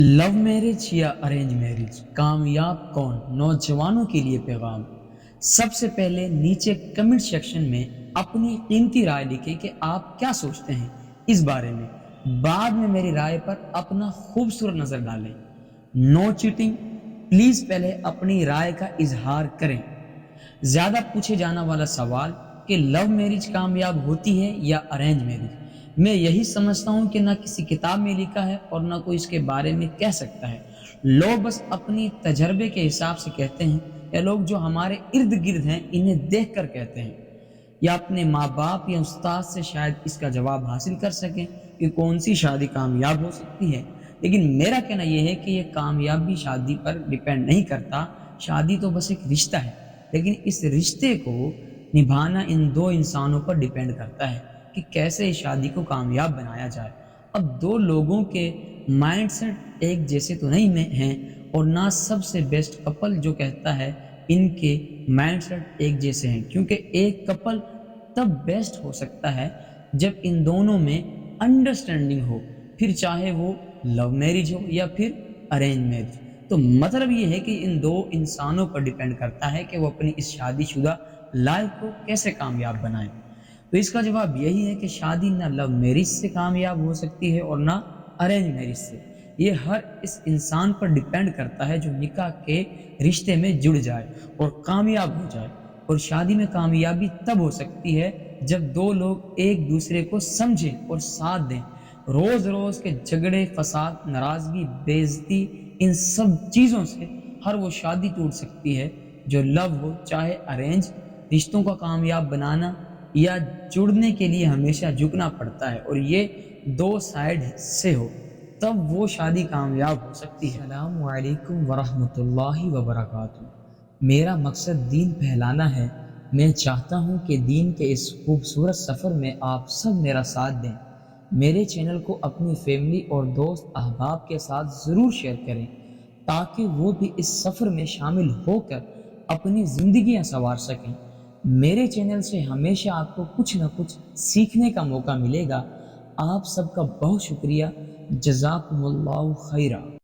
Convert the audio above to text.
Love marriage یا arrange marriage, کامیاب کون؟ نوجوانوں کے لیے پیغام۔ سب سے پہلے نیچے کمنٹ سیکشن میں اپنی قیمتی رائے لکھیں کہ آپ کیا سوچتے ہیں اس بارے میں۔ بعد میں میری رائے پر اپنا خوبصورت نظر ڈالیں۔ نو چیٹنگ، پلیز پہلے اپنی رائے کا اظہار کریں۔ زیادہ پوچھے جانا والا سوال کہ لو میرج کامیاب ہوتی ہے یا ارینج میرج؟ میں یہی سمجھتا ہوں کہ نہ کسی کتاب میں لکھا ہے اور نہ کوئی اس کے بارے میں کہہ سکتا ہے۔ لوگ بس اپنی تجربے کے حساب سے کہتے ہیں، یا لوگ جو ہمارے ارد گرد ہیں انہیں دیکھ کر کہتے ہیں، یا اپنے ماں باپ یا استاد سے شاید اس کا جواب حاصل کر سکیں کہ کون سی شادی کامیاب ہو سکتی ہے۔ لیکن میرا کہنا یہ ہے کہ یہ کامیابی شادی پر ڈیپینڈ نہیں کرتا۔ شادی تو بس ایک رشتہ ہے، لیکن اس رشتے کو نبھانا ان دو انسانوں پر ڈیپینڈ کرتا ہے کہ کیسے اس شادی کو کامیاب بنایا جائے۔ اب دو لوگوں کے مائنڈ سیٹ ایک جیسے تو نہیں ہیں، اور نہ سب سے بیسٹ کپل جو کہتا ہے ان کے مائنڈ سیٹ ایک جیسے ہیں، کیونکہ ایک کپل تب بیسٹ ہو سکتا ہے جب ان دونوں میں انڈرسٹینڈنگ ہو، پھر چاہے وہ لو میرج ہو یا پھر ارینج میرج۔ تو مطلب یہ ہے کہ ان دو انسانوں پر ڈیپینڈ کرتا ہے کہ وہ اپنی اس شادی شدہ لائف کو کیسے کامیاب بنائیں۔ تو اس کا جواب یہی ہے کہ شادی نہ لو میرج سے کامیاب ہو سکتی ہے اور نہ ارینج میرج سے۔ یہ ہر اس انسان پر ڈیپینڈ کرتا ہے جو نکاح کے رشتے میں جڑ جائے اور کامیاب ہو جائے۔ اور شادی میں کامیابی تب ہو سکتی ہے جب دو لوگ ایک دوسرے کو سمجھیں اور ساتھ دیں۔ روز روز کے جھگڑے، فساد، ناراضگی، بے عزتی، ان سب چیزوں سے ہر وہ شادی ٹوٹ سکتی ہے جو لو ہو چاہے ارینج۔ رشتوں کو کامیاب بنانا یا جڑنے کے لیے ہمیشہ جھکنا پڑتا ہے، اور یہ دو سائیڈ سے ہو تب وہ شادی کامیاب ہو سکتی ہے۔ السلام علیکم ورحمۃ اللہ وبرکاتہ۔ میرا مقصد دین پھیلانا ہے۔ میں چاہتا ہوں کہ دین کے اس خوبصورت سفر میں آپ سب میرا ساتھ دیں۔ میرے چینل کو اپنی فیملی اور دوست احباب کے ساتھ ضرور شیئر کریں تاکہ وہ بھی اس سفر میں شامل ہو کر اپنی زندگیاں سنوار سکیں۔ میرے چینل سے ہمیشہ آپ کو کچھ نہ کچھ سیکھنے کا موقع ملے گا۔ آپ سب کا بہت شکریہ۔ جزاکم اللہ خیرہ۔